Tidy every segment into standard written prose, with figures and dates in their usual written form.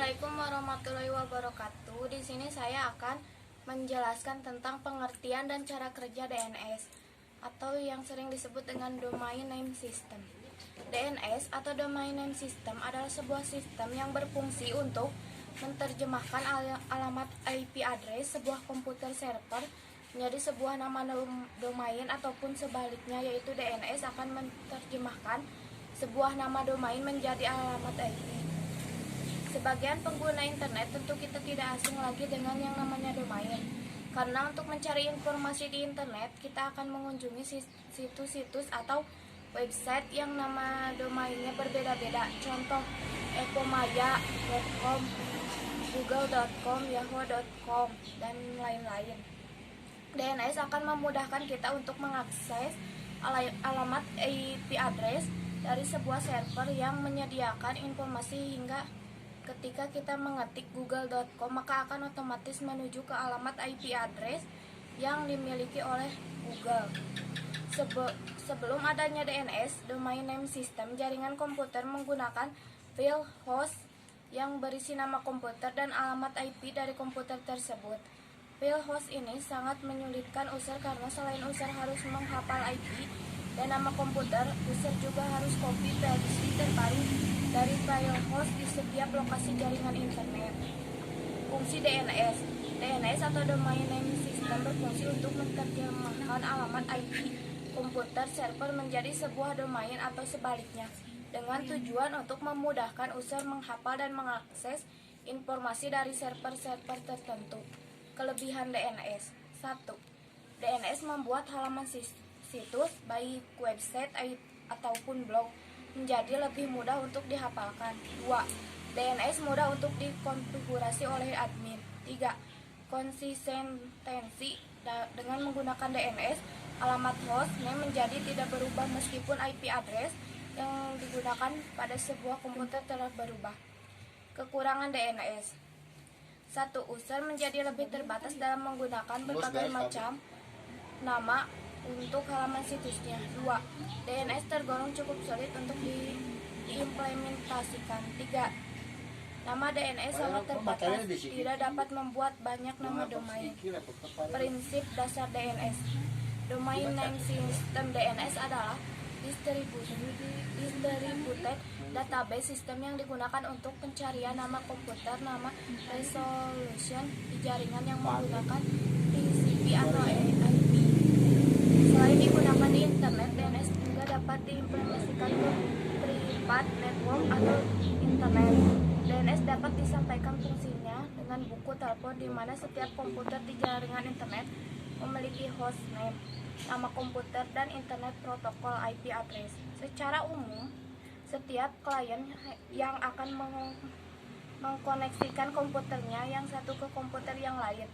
Assalamualaikum warahmatullahi wabarakatuh. Di sini saya akan menjelaskan tentang pengertian dan cara kerja DNS atau yang sering disebut dengan Domain Name System. DNS atau Domain Name System adalah sebuah sistem yang berfungsi untuk menerjemahkan alamat IP address sebuah komputer server menjadi sebuah nama domain ataupun sebaliknya, yaitu DNS akan menerjemahkan sebuah nama domain menjadi alamat IP. Sebagian pengguna internet tentu kita tidak asing lagi dengan yang namanya domain, karena untuk mencari informasi di internet kita akan mengunjungi situs-situs atau website yang nama domainnya berbeda-beda. Contoh epomaya.com, google.com, yahoo.com, dan lain-lain. DNS akan memudahkan kita untuk mengakses alamat IP address dari sebuah server yang menyediakan informasi, hingga ketika kita mengetik google.com maka akan otomatis menuju ke alamat IP address yang dimiliki oleh Google. Sebelum adanya DNS, Domain Name System, jaringan komputer menggunakan file host yang berisi nama komputer dan alamat IP dari komputer tersebut. File host ini sangat menyulitkan user karena selain user harus menghafal IP dan nama komputer, user juga harus copy versi terbaru dari file host di setiap lokasi jaringan internet. Fungsi DNS. DNS atau Domain Name System berfungsi untuk menerjemahkan alamat IP komputer server menjadi sebuah domain atau sebaliknya, dengan tujuan untuk memudahkan user menghafal dan mengakses informasi dari server-server tertentu. Kelebihan DNS. 1. DNS membuat halaman situs, baik website ataupun blog, menjadi lebih mudah untuk dihafalkan. 2. DNS mudah untuk dikonfigurasi oleh admin. 3. Konsistensi. Dengan menggunakan DNS, alamat host name menjadi tidak berubah meskipun IP address yang digunakan pada sebuah komputer telah berubah. Kekurangan DNS. 1. User menjadi lebih terbatas dalam menggunakan berbagai macam nama untuk halaman situsnya. 2. DNS tergolong cukup sulit untuk diimplementasikan. 3. Nama DNS sangat terbatas, tidak dapat membuat banyak nama domain. Prinsip dasar DNS. Domain Name System DNS adalah distributed database system yang digunakan untuk pencarian nama komputer, nama resolution di jaringan yang menggunakan TCP atau IP. Selain digunakan di internet, DNS juga dapat diimplementasikan ke private network atau internet. DNS dapat disampaikan fungsinya dengan buku telepon, di mana setiap komputer di jaringan internet memiliki host name, nama komputer, dan internet protokol IP address. Secara umum, setiap klien yang akan mengkoneksikan komputernya yang satu ke komputer yang lain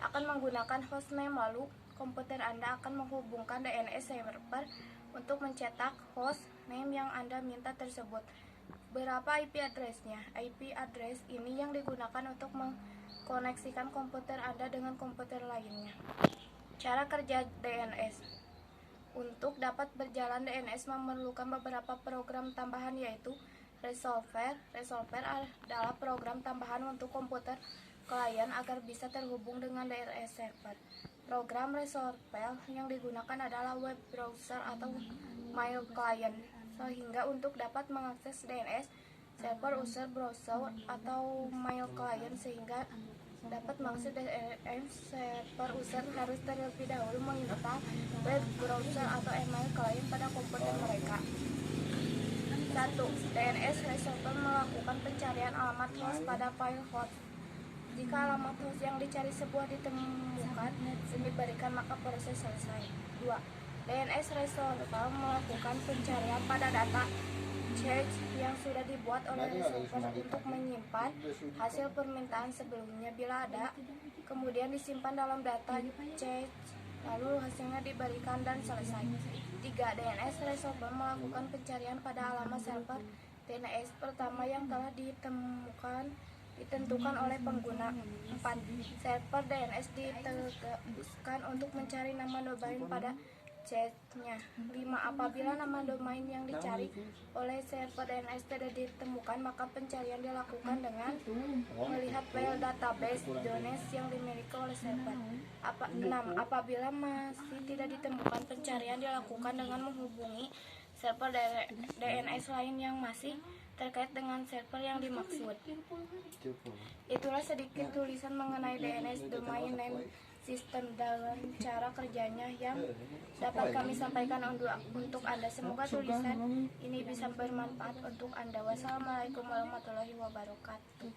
akan menggunakan hostname, lalu komputer Anda akan menghubungkan DNS server untuk mencetak host name yang Anda minta tersebut. Berapa IP address-nya? IP address ini yang digunakan untuk mengkoneksikan komputer Anda dengan komputer lainnya. Cara kerja DNS. Untuk dapat berjalan DNS memerlukan beberapa program tambahan, yaitu Resolver. Resolver adalah program tambahan untuk komputer klien agar bisa terhubung dengan DNS server. Program Resolver yang digunakan adalah web browser atau mail client, sehingga untuk dapat mengakses DNS server, user browser atau mail client sehingga dapat mengakses DNS server, user harus terlebih dahulu menginstal web browser atau email client pada komputer mereka. 1. DNS Resolver melakukan pencarian alamat host pada file host. Jika alamat host yang dicari sebuah ditemukan dan diberikan, maka proses selesai. 2. DNS Resolver melakukan pencarian pada data cache yang sudah dibuat oleh resolver untuk menyimpan hasil permintaan sebelumnya. Bila ada, kemudian disimpan dalam data cache, lalu hasilnya diberikan dan selesai. 3. DNS Resolver melakukan pencarian pada alamat server DNS pertama yang telah ditentukan oleh pengguna. 4. Server DNS ditugaskan untuk mencari nama domain pada C-nya 5. Apabila nama domain yang dicari oleh server DNS tidak ditemukan, maka pencarian dilakukan dengan melihat file database DNS yang dimiliki oleh server. 6. Apabila masih tidak ditemukan, pencarian dilakukan dengan menghubungi server DNS lain yang masih terkait dengan server yang dimaksud. Itulah sedikit tulisan mengenai DNS Domain Name System dan cara kerjanya yang dapat kami sampaikan untuk Anda. Semoga tulisan ini bisa bermanfaat untuk Anda. Wassalamualaikum warahmatullahi wabarakatuh.